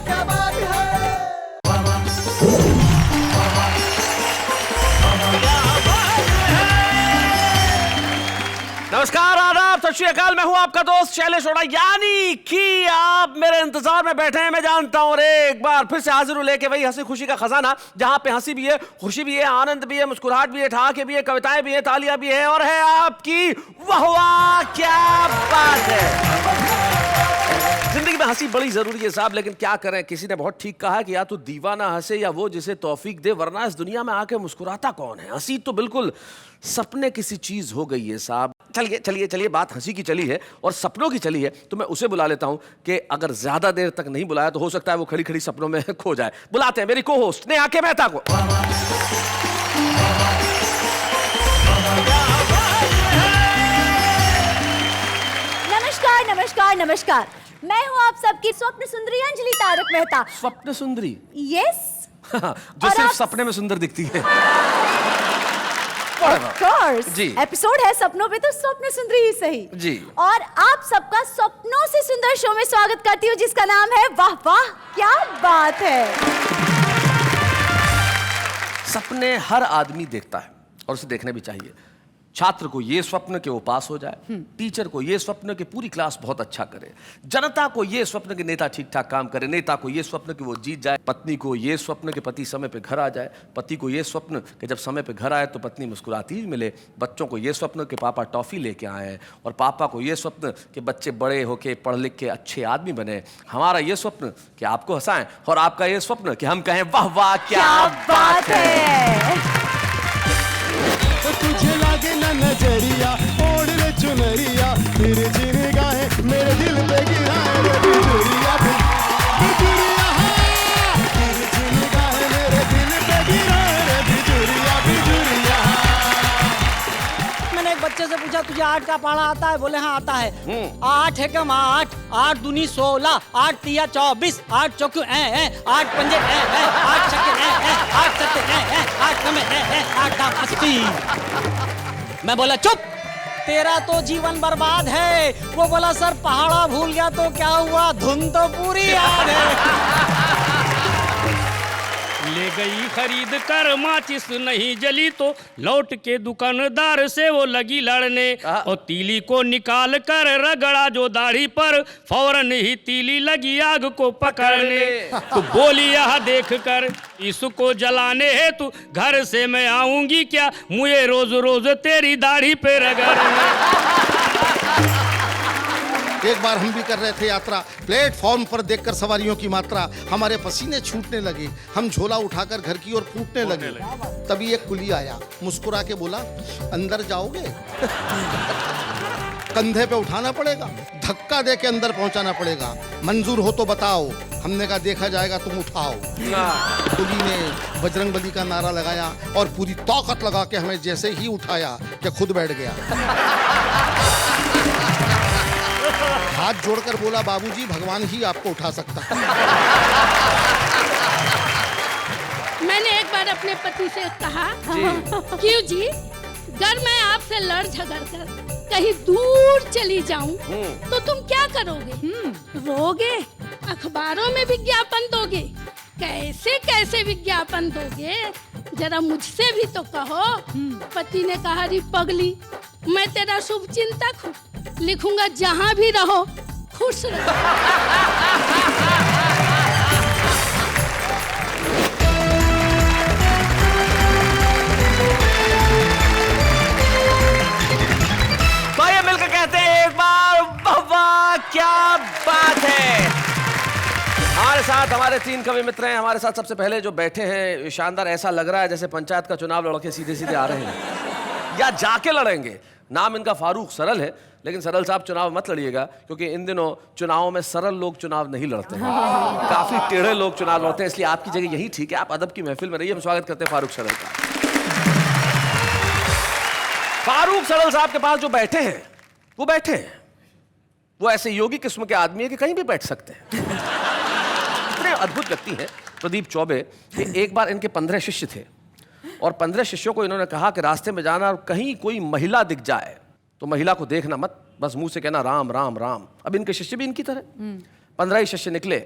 क्या बात है। नमस्कार, आदाब, सत श्री अकाल। मैं हूं आपका दोस्त शैलेश ओड़ा, यानी कि आप मेरे इंतजार में बैठे हैं, मैं जानता हूं। एक बार फिर से हाजिर हूं लेके वही हंसी खुशी का खजाना, जहां पे हंसी भी है, खुशी भी है, आनंद भी है, मुस्कुराहट भी है, ठहाके भी है, कविताएं भी है, तालियां भी है, और है आपकी वाह वाह क्या बात है। जिंदगी में हंसी बड़ी जरूरी है साहब, लेकिन क्या करें, किसी ने बहुत ठीक कहा कि या तो दीवाना हंसे या वो जिसे तौफीक दे, वरना इस दुनिया में आके मुस्कुराता कौन है। हंसी तो बिल्कुल सपने किसी चीज हो गई है साहब। चलिए चलिए चलिए, बात हंसी की चली है और सपनों की चली है, तो मैं उसे बुला लेता हूं कि अगर ज्यादा देर तक नहीं बुलाया तो हो सकता है वो खड़ी खड़ी सपनों में खो जाए। बुलाते हैं मेरी को होस्ट नेहा के मेहता को। नमस्कार नमस्कार नमस्कार, मैं हूँ आप सबकी स्वप्न सुंदरी अंजलि तारक मेहता। स्वप्न सुंदरी? यस। जो सिर्फ सपने में सुंदर दिखती है। Of course ji. एपिसोड है सपनों पे, तो स्वप्न सुंदरी ही सही जी। और आप सबका सपनों से सुंदर शो में स्वागत करती हूँ, जिसका नाम है वाह वाह क्या बात है। सपने हर आदमी देखता है और उसे देखने भी चाहिए। छात्र को ये स्वप्न कि वो पास हो जाए, टीचर को ये स्वप्न कि पूरी क्लास बहुत अच्छा करे, जनता को ये स्वप्न कि नेता ठीक ठाक काम करे, नेता को ये स्वप्न कि वो जीत जाए, पत्नी को ये स्वप्न कि पति समय पे घर आ जाए, पति को ये स्वप्न कि जब समय पे घर आए तो पत्नी मुस्कुराती मिले, बच्चों को ये स्वप्न कि पापा टॉफी लेके आए, और पापा को ये स्वप्न कि बच्चे बड़े होके पढ़ लिख के अच्छे आदमी बने। हमारा ये स्वप्न कि आपको हंसाएं, और आपका ये स्वप्न कि हम कहें वाह वाह क्या बात है। तो तुझे लागे ना नजरिया, ओढ़ ले चुनरिया, तेरे जीने गाए मेरे दिल पे गिराए रे बिजुरिया, बिजुरिया, तेरे जीने गाए मेरे दिल पे गिराए रे बिजुरिया, बिजुरिया। मैंने एक बच्चे से पूछा तुझे 8 का पढ़ा आता है? बोले हाँ आता है। 8 है कम 8, 8 दूनी 16, 8 तिया 24, 8 चौके 8 पंजे 8 छक्के 8 सत्ते 8 नमे 8 दाम 80। मैं बोला चुप, तेरा तो जीवन बर्बाद है। वो बोला सर पहाड़ा भूल गया तो क्या हुआ, धुन तो पूरी याद है। ले गई खरीद कर माचिस नहीं जली तो लौट के दुकानदार से वो लगी लड़ने, और तीली को निकाल कर रगड़ा जो दाढ़ी पर, फौरन ही तीली लगी आग को पकड़ने। तो बोली यह देख कर इसको जलाने है तू घर से मैं आऊंगी क्या, मुझे रोज रोज तेरी दाढ़ी पे रगड़ने। एक बार हम भी कर रहे थे यात्रा, प्लेटफॉर्म पर देखकर सवारियों की मात्रा, हमारे पसीने छूटने लगे, हम झोला उठाकर घर की ओर फूटने लगे। तभी एक कुली आया, मुस्कुरा के बोला अंदर जाओगे? कंधे पे उठाना पड़ेगा, धक्का दे के अंदर पहुंचाना पड़ेगा, मंजूर हो तो बताओ। हमने कहा देखा जाएगा, तुम उठाओ। कुली ने बजरंगबली का नारा लगाया और पूरी ताकत लगा के हमें जैसे ही उठाया कि खुद बैठ गया। हाथ जोड़कर बोला बाबूजी भगवान ही आपको उठा सकता है। मैंने एक बार अपने पति से कहा क्यों जी, अगर मैं आपसे लड़ झगड़ कर कहीं दूर चली जाऊं तो तुम क्या करोगे? रोगे? अखबारों में विज्ञापन दोगे? कैसे कैसे विज्ञापन दोगे, जरा मुझसे भी तो कहो। पति ने कहा री पगली, मैं तेरा शुभ चिंतक हूँ, लिखूंगा जहां भी रहो खुश रहो। तो ये मिलकर कहते हैं एक बार वाह वाह क्या बात है। हमारे साथ हमारे 3 कवि मित्र हैं। हमारे साथ सबसे पहले जो बैठे हैं, शानदार, ऐसा लग रहा है जैसे पंचायत का चुनाव लड़ के सीधे सीधे आ रहे हैं या जाके लड़ेंगे। नाम इनका फारूक सरल है, लेकिन सरल साहब चुनाव मत लड़िएगा, क्योंकि इन दिनों चुनावों में सरल लोग चुनाव नहीं लड़ते हैं, काफी टेढ़े लोग चुनाव लड़ते हैं, इसलिए आपकी जगह यही ठीक है, आप अदब की महफिल में रहिए। हम स्वागत करते हैं फारूक सरल का। फारूक सरल साहब के पास जो बैठे हैं वो बैठे हैं, वो ऐसे योगी किस्म के आदमी है कि कहीं भी बैठ सकते हैं। इतने अद्भुत व्यक्ति हैं प्रदीप चौबे कि एक बार इनके 15 शिष्य थे और 15 शिष्यों को इन्होंने कहा कि रास्ते में जाना और कहीं कोई महिला दिख जाए तो महिला को देखना मत, बस मुंह से कहना राम राम राम। अब इनके शिष्य भी इनकी तरह 15 ही शिष्य निकले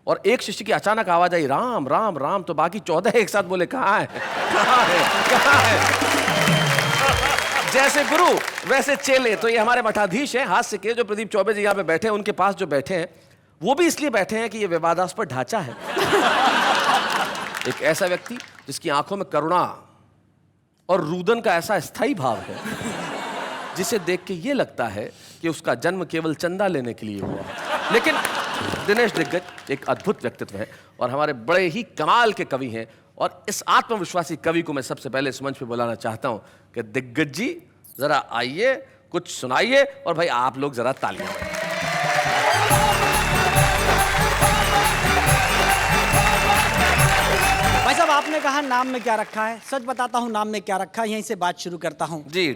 और एक शिष्य की अचानक आवाज आई, राम राम राम, तो बाकी 14 एक साथ बोले, कहाँ है, कहाँ है, कहाँ है। जैसे गुरु वैसे चेले। तो ये हमारे मठाधीश हैं हास्य के, जो प्रदीप चौबे जी यहाँ पे बैठे हैं। उनके पास जो बैठे हैं वो भी इसलिए बैठे हैं कि ये विवादास्पद ढांचा है। एक ऐसा व्यक्ति जिसकी आंखों में करुणा और रुदन का ऐसा स्थायी भाव है, जिसे देख के ये लगता है कि उसका जन्म केवल चंदा लेने के लिए हुआ है। लेकिन दिनेश दिग्गज एक अद्भुत व्यक्तित्व है और हमारे बड़े ही कमाल के कवि हैं। और इस आत्मविश्वासी कवि को मैं सबसे पहले इस मंच पे बुलाना चाहता हूं कि दिग्गज जी जरा आइए, कुछ सुनाइए, और भाई आप लोग जरा तालियां। भाई साहब, आपने कहा नाम में क्या रखा है, सच बताता हूँ नाम में क्या रखा है, यहीं से बात शुरू करता हूँ जी।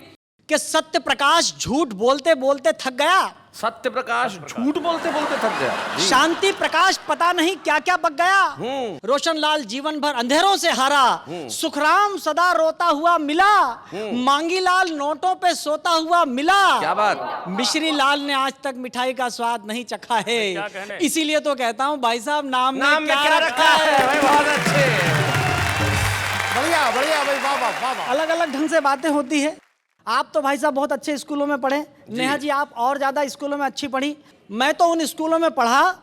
कि सत्य प्रकाश झूठ बोलते बोलते थक गया, सत्य प्रकाश झूठ बोलते बोलते थक गया, शांति प्रकाश पता नहीं क्या क्या पक गया, रोशन लाल जीवन भर अंधेरों से हारा, सुखराम सदा रोता हुआ मिला, मांगी लाल नोटों पे सोता हुआ मिला, क्या बात, मिश्री लाल ने आज तक मिठाई का स्वाद नहीं चखा है। इसीलिए तो कहता हूँ भाई साहब, नाम में क्या रखा है। भाई बहुत अच्छे, बढ़िया बढ़िया भाई, वाह वाह वाह वाह। अलग अलग ढंग से बातें होती है। आप तो भाई साहब बहुत अच्छे स्कूलों में पढ़े, नेहा जी आप और ज्यादा स्कूलों में अच्छी पढ़ी। मैं तो उन स्कूलों में पढ़ा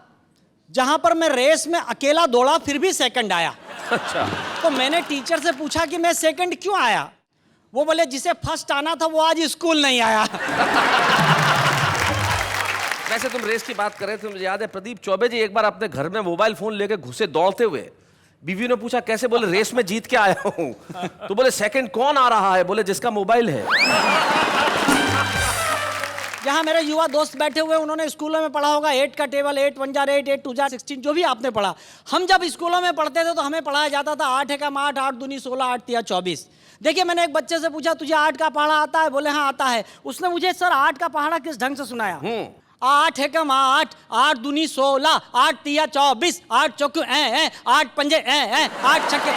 जहां पर मैं रेस में अकेला दौड़ा फिर भी सेकंड आया। अच्छा। तो मैंने टीचर से पूछा कि मैं सेकंड क्यों आया, वो बोले जिसे फर्स्ट आना था वो आज स्कूल नहीं आया। वैसे तुम रेस की बात कर रहे थे, मुझे याद है प्रदीप चौबे जी एक बार अपने घर में मोबाइल फोन लेके घुसे दौड़ते हुए। बीवी ने पूछा कैसे, बोले रेस में जीत के आया हूं। तो बोले सेकंड कौन आ रहा है, बोले जिसका मोबाइल है। जहां मेरे युवा दोस्त बैठे हुए, उन्होंने स्कूलों में पढ़ा होगा 8 का टेबल, 8 1 जार 8, 8 2 जार 16, जो भी आपने पढ़ा। हम जब स्कूलों में पढ़ते थे तो हमें पढ़ाया जाता था 8 एकम 8, 8 दूनी 16, 8 तिया 24। देखिए, मैंने एक बच्चे से पूछा तुझे 8 का पहाड़ा आता है, बोले हाँ आता है। उसने मुझे सर 8 का पहाड़ा किस ढंग से सुनाया। 8 एकम 8, 8 दूनी 16, 8 तिया 24, 8 चौके 8 पंजे 8 छक्के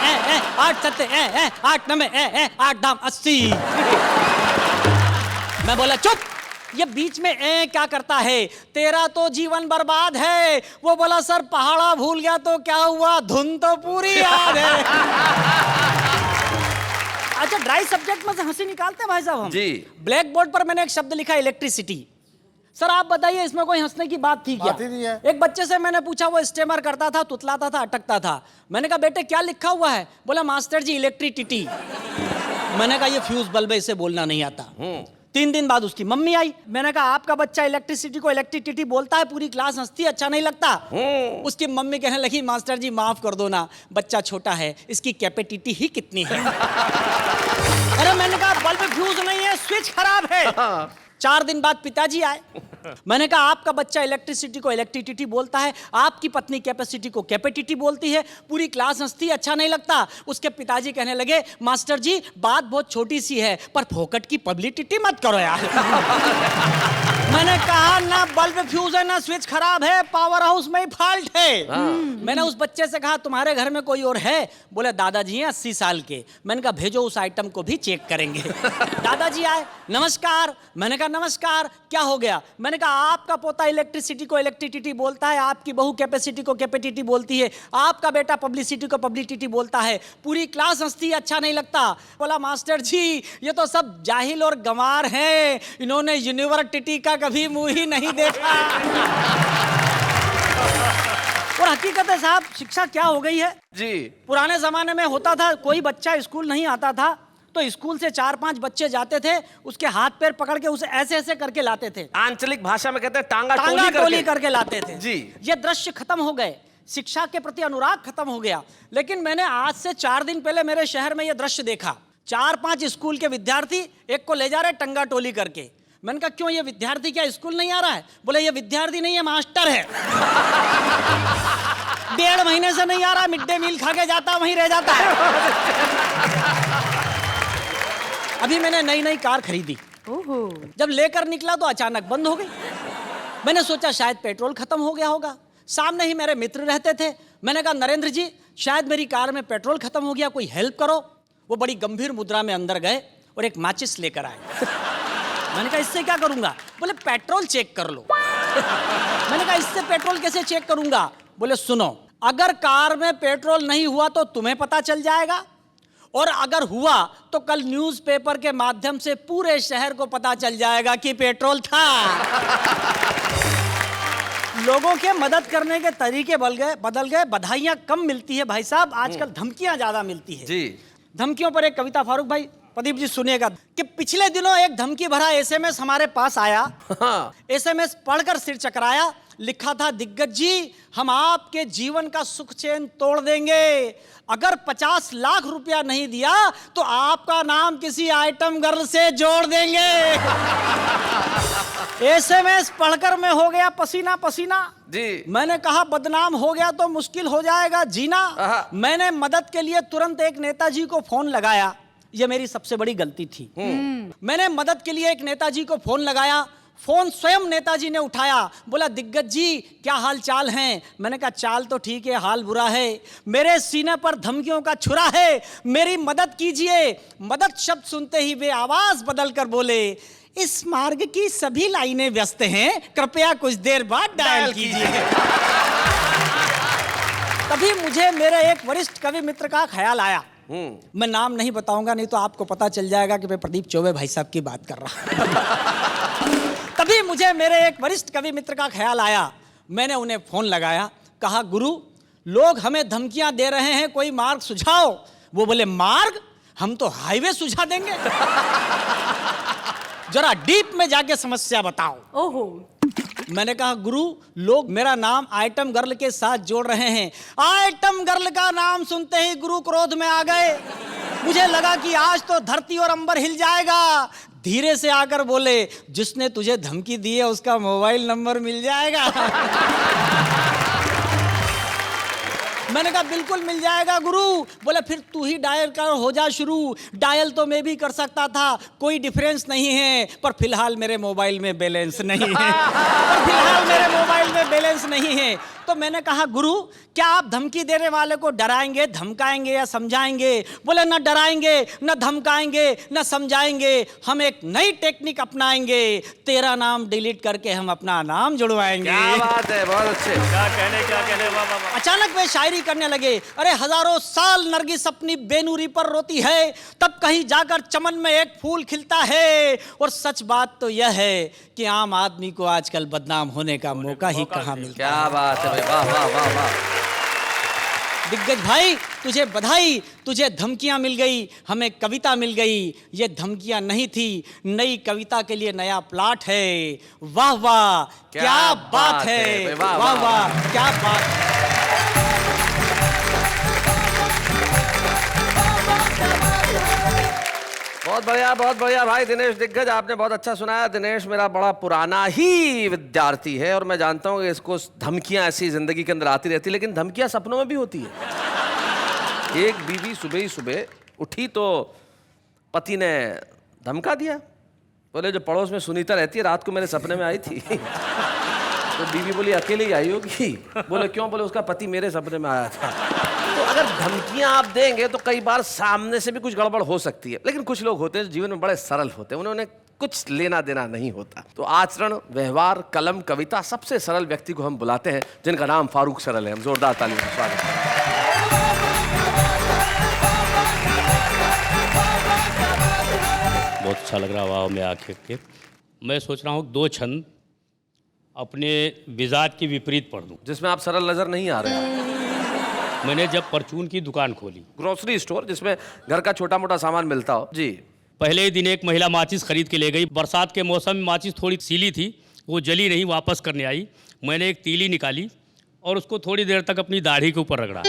8 सत्ते 8 नमे 8 दाम 80। मैं बोला चुप, ये बीच में क्या करता है, तेरा तो जीवन बर्बाद है। वो बोला सर पहाड़ा भूल गया तो क्या हुआ, धुन तो पूरी याद है। अच्छा, ड्राई सब्जेक्ट में से हंसी निकालते हैं भाई साहब हम जी। ब्लैक बोर्ड पर मैंने एक शब्द लिखा इलेक्ट्रिसिटी। सर आप बताइए इसमें कोई हंसने की बात थी क्या? बात ही नहीं है। एक बच्चे से मैंने पूछा, वो स्टेमर करता था, तुतलाता था, अटकता था। मैंने कहा बेटे क्या लिखा हुआ है, बोला मास्टर जी इलेक्ट्रिसिटी। मैंने कहा ये फ्यूज बल्ब है, इसे बोलना नहीं आता। 3 दिन बाद उसकी मम्मी आई। मैंने कहा आपका बच्चा इलेक्ट्रिसिटी को इलेक्ट्रिसिटी बोलता है, पूरी क्लास हंसती, अच्छा नहीं लगता। उसकी मम्मी कहने लगी मास्टर जी माफ कर दो ना, बच्चा छोटा है, इसकी कैपेसिटी ही कितनी है। अरे मैंने कहा बल्ब फ्यूज नहीं है, स्विच खराब है। 4 दिन बाद पिताजी आए। मैंने कहा आपका बच्चा इलेक्ट्रिसिटी को इलेक्ट्रिसिटी बोलता है, आपकी पत्नी कैपेसिटी को कैपेसिटी बोलती है, पूरी क्लास हंसती, अच्छा नहीं लगता। उसके पिताजी कहने लगे मास्टर जी बात बहुत छोटी सी है, पर फोकट की पब्लिसिटी मत करो यार। मैंने कहा ना बल्ब फ्यूज है ना स्विच खराब है, पावर हाउस में ही फॉल्ट है। मैंने उस बच्चे से कहा तुम्हारे घर में कोई और है, बोले दादाजी हैं 80 साल के। मैंने कहा भेजो उस आइटम को भी चेक करेंगे। दादाजी आए, नमस्कार। मैंने कहा नमस्कार, क्या हो गया? मैंने कहा आपका पोता इलेक्ट्रिसिटी को इलेक्ट्रिसिटी बोलता है, आपकी बहू कैपेसिटी को कैपेसिटी बोलती है, आपका बेटा पब्लिसिटी को पब्लिसिटी बोलता है, पूरी क्लास हंसती है, अच्छा नहीं लगता। बोला मास्टर जी ये तो सब जाहिल और गंवार हैं, इन्होंने यूनिवर्सिटी का कभी मुंह ही नहीं देखा। और हकीकत है साहब, शिक्षा क्या हो गई है जी। पुराने जमाने में होता था कोई बच्चा स्कूल नहीं आता था तो स्कूल से 4-5 बच्चे जाते थे, उसके हाथ पैर पकड़ के उसे ऐसे ऐसे करके लाते थे। आंचलिक भाषा में कहते हैं टांगा टोली करके लाते थे जी। ये दृश्य खत्म हो गए, शिक्षा के प्रति अनुराग खत्म हो गया। लेकिन मैंने आज से 4 दिन पहले मेरे शहर में यह दृश्य देखा। 4-5 स्कूल के विद्यार्थी एक को ले जा रहे टंगा टोली करके। मैंने कहा क्यों, ये विद्यार्थी क्या स्कूल नहीं आ रहा है? बोले ये विद्यार्थी नहीं है, मास्टर है। 1.5 महीने से नहीं आ रहा, मिड डे मील खा के जाता वहीं रह जाता है। अभी मैंने नई कार खरीदी, जब लेकर निकला तो अचानक बंद हो गई। मैंने सोचा शायद पेट्रोल खत्म हो गया होगा। सामने ही मेरे मित्र रहते थे। मैंने कहा नरेंद्र जी शायद मेरी कार में पेट्रोल खत्म हो गया, कोई हेल्प करो। वो बड़ी गंभीर मुद्रा में अंदर गए और एक माचिस लेकर आए। मैंने कहा इससे क्या करूंगा? बोले पेट्रोल चेक कर लो। मैंने कहा इससे पेट्रोल कैसे चेक करूंगा? बोले सुनो, अगर कार में पेट्रोल नहीं हुआ तो तुम्हें पता चल जाएगा, और अगर हुआ तो कल न्यूज़पेपर के माध्यम से पूरे शहर को पता चल जाएगा कि पेट्रोल था। लोगों के मदद करने के तरीके बदल गए। बधाइयां कम मिलती है भाई साहब, आजकल धमकियां ज्यादा मिलती है। जी। धमकियों पर एक कविता, फारूक भाई, प्रदीप जी सुनिएगा, कि पिछले दिनों एक धमकी भरा एसएमएस हमारे पास आया। एसएमएस पढ़कर सिर चकराया। लिखा था, दिग्गज जी, हम आपके जीवन का सुख चैन तोड़ देंगे। अगर 50 लाख रुपया नहीं दिया तो आपका नाम किसी आइटम गर्ल से जोड़ देंगे। एसएमएस पढ़कर मैं हो गया पसीना पसीना। जी। मैंने कहा, बदनाम हो गया तो मुश्किल हो जाएगा जीना। मैंने मदद के लिए तुरंत एक नेताजी को फोन लगाया। यह मेरी सबसे बड़ी गलती थी। मैंने मदद के लिए एक नेताजी को फोन लगाया। फोन स्वयं नेताजी ने उठाया। बोला, दिग्गज जी, क्या हाल चाल हैं? मैंने कहा, चाल तो ठीक है, हाल बुरा है। मेरे सीने पर धमकियों का छुरा है, मेरी मदद कीजिए। मदद शब्द सुनते ही वे आवाज बदल कर बोले, इस मार्ग की सभी लाइनें व्यस्त हैं, कृपया कुछ देर बाद डायल कीजिए। तभी मुझे मेरे एक वरिष्ठ कवि मित्र का ख्याल आया। मैं नाम नहीं बताऊंगा, नहीं तो आपको पता चल जाएगा कि मैं प्रदीप चौबे भाई साहब की बात कर रहा हूं। तभी मुझे मेरे एक वरिष्ठ कवि मित्र का ख्याल आया। मैंने उन्हें फोन लगाया, कहा, गुरु, लोग हमें धमकियां दे रहे हैं, कोई मार्ग सुझाओ। वो बोले, मार्ग? हम तो हाईवे सुझा देंगे। जरा डीप में जाके समस्या बताओ। ओहो। मैंने कहा, गुरु, लोग मेरा नाम आइटम गर्ल के साथ जोड़ रहे हैं। आइटम गर्ल का नाम सुनते ही गुरु क्रोध में आ गए। मुझे लगा कि आज तो धरती और अंबर हिल जाएगा। धीरे से आकर बोले, जिसने तुझे धमकी दी है उसका मोबाइल नंबर मिल जाएगा। मैंने कहा, बिल्कुल मिल जाएगा गुरु। बोले, फिर तू ही डायल कर, हो जा शुरू। डायल तो मैं भी कर सकता था, कोई डिफरेंस नहीं है, पर फिलहाल मेरे मोबाइल में बैलेंस नहीं है। तो मैंने कहा, गुरु, क्या आप धमकी देने वाले को डराएंगे, धमकाएंगे या समझाएंगे? बोले, न डराएंगे, न धमकाएंगे, न समझाएंगे, हम एक नई टेक्निक अपनाएंगे। तेरा नाम डिलीट करके हम अपना नाम जुड़वाएंगे। क्या बात है, बहुत अच्छे। क्या कहने, वाह वाह वाह। अचानक वे शायरी करने लगे, अरे हजारों साल नरगिस अपनी बेनूरी पर रोती है, तब कहीं जाकर चमन में एक फूल खिलता है। और सच बात तो यह है कि आम आदमी को आजकल बदनाम होने का मौका ही कहाँ मिलता है। क्या बात है, वाह वाह वाह वाह। दिग्गज भाई, तुझे बधाई, तुझे धमकियां मिल गई, हमें कविता मिल गई। ये धमकियां नहीं थी, नई कविता के लिए नया प्लॉट है। वाह वाह, क्या बात है, वाह वाह, क्या बात। बहुत बढ़िया भाई दिनेश दिग्गज, आपने बहुत अच्छा सुनाया। दिनेश मेरा बड़ा पुराना ही विद्यार्थी है और मैं जानता हूँ कि इसको धमकियाँ ऐसी जिंदगी के अंदर आती रहती, लेकिन धमकियाँ सपनों में भी होती है। एक बीवी सुबह ही सुबह उठी तो पति ने धमका दिया। बोले, जो पड़ोस में सुनीता रहती है, रात को मेरे सपने में आई थी। तो बीवी बोली, अकेले ही आई होगी। बोले, क्यों? बोले, उसका पति मेरे सपने में आया था। तो अगर धमकियां आप देंगे तो कई बार सामने से भी कुछ गड़बड़ हो सकती है, लेकिन कुछ लोग होते हैं जीवन में बड़े सरल होते हैं, उन्होंने कुछ लेना देना नहीं होता। तो आचरण, व्यवहार, कलम, कविता, सबसे सरल व्यक्ति को हम बुलाते हैं, जिनका नाम फारूक सरल है। हम जोरदार तालियों से स्वागत करते हैं। बहुत अच्छा लग रहा वाह में आके के। मैं सोच रहा हूँ 2 छंद अपने मिजाज के विपरीत पढ़ दूँ, जिसमें आप सरल नजर नहीं आ रहे हैं। मैंने जब परचून की दुकान खोली, ग्रोसरी स्टोर जिसमें घर का छोटा मोटा सामान मिलता हो जी, पहले ही दिन एक महिला माचिस खरीद के ले गई। बरसात के मौसम में माचिस थोड़ी सीली थी, वो जली नहीं, वापस करने आई। मैंने एक तीली निकाली और उसको थोड़ी देर तक अपनी दाढ़ी के ऊपर रगड़ा।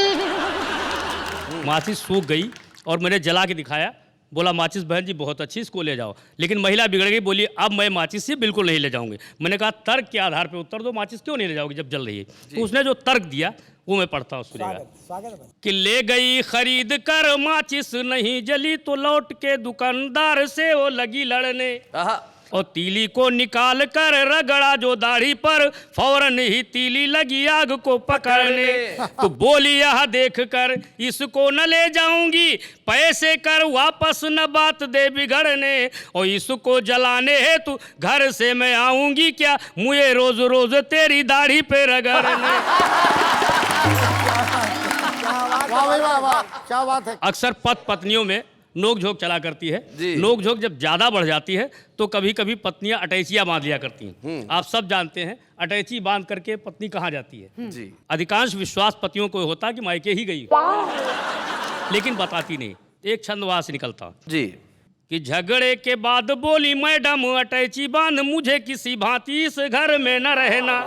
माचिस सूख गई और मैंने जला के दिखाया। बोला, माचिस बहन जी बहुत अच्छी, इसको ले जाओ। लेकिन महिला बिगड़ गई, बोली, अब मैं माचिस से बिल्कुल नहीं ले जाऊंगी। मैंने कहा, तर्क के आधार पर उत्तर दो, माचिस क्यों नहीं ले जाओगी जब जल रही है? तो उसने जो तर्क दिया वो मैं पढ़ता हूँ, सुनिएगा। कि ले गई खरीद कर माचिस नहीं जली तो लौट के दुकानदार से वो लगी लड़ने, और तीली को निकाल कर रगड़ा जो दाढ़ी पर, फौरन ही तीली लगी आग को पकड़ने। तो बोली, यह देख कर इसको न ले जाऊंगी, पैसे कर वापस न बात दे बिगड़ने, और इसको जलाने है तू घर से मैं आऊंगी क्या, मुझे रोज रोज तेरी दाढ़ी पे रगड़ने। वाह भाई वाह वाह, क्या बात है। अक्सर पत्नियों में नोक झोंक चला करती है। जी। नोक झोंक जब ज्यादा बढ़ जाती है तो कभी कभी पत्नियां अटैचियां बांध लिया करती हैं। आप सब जानते हैं अटैची बांध करके पत्नी कहाँ जाती है। जी। अधिकांश विश्वास पतियों को होता कि मायके ही गई, लेकिन बताती नहीं। एक छंद वहां से निकलता जी। कि झगड़े के बाद बोली मैडम अटैची बांध, मुझे किसी भांति इस घर में न रहना।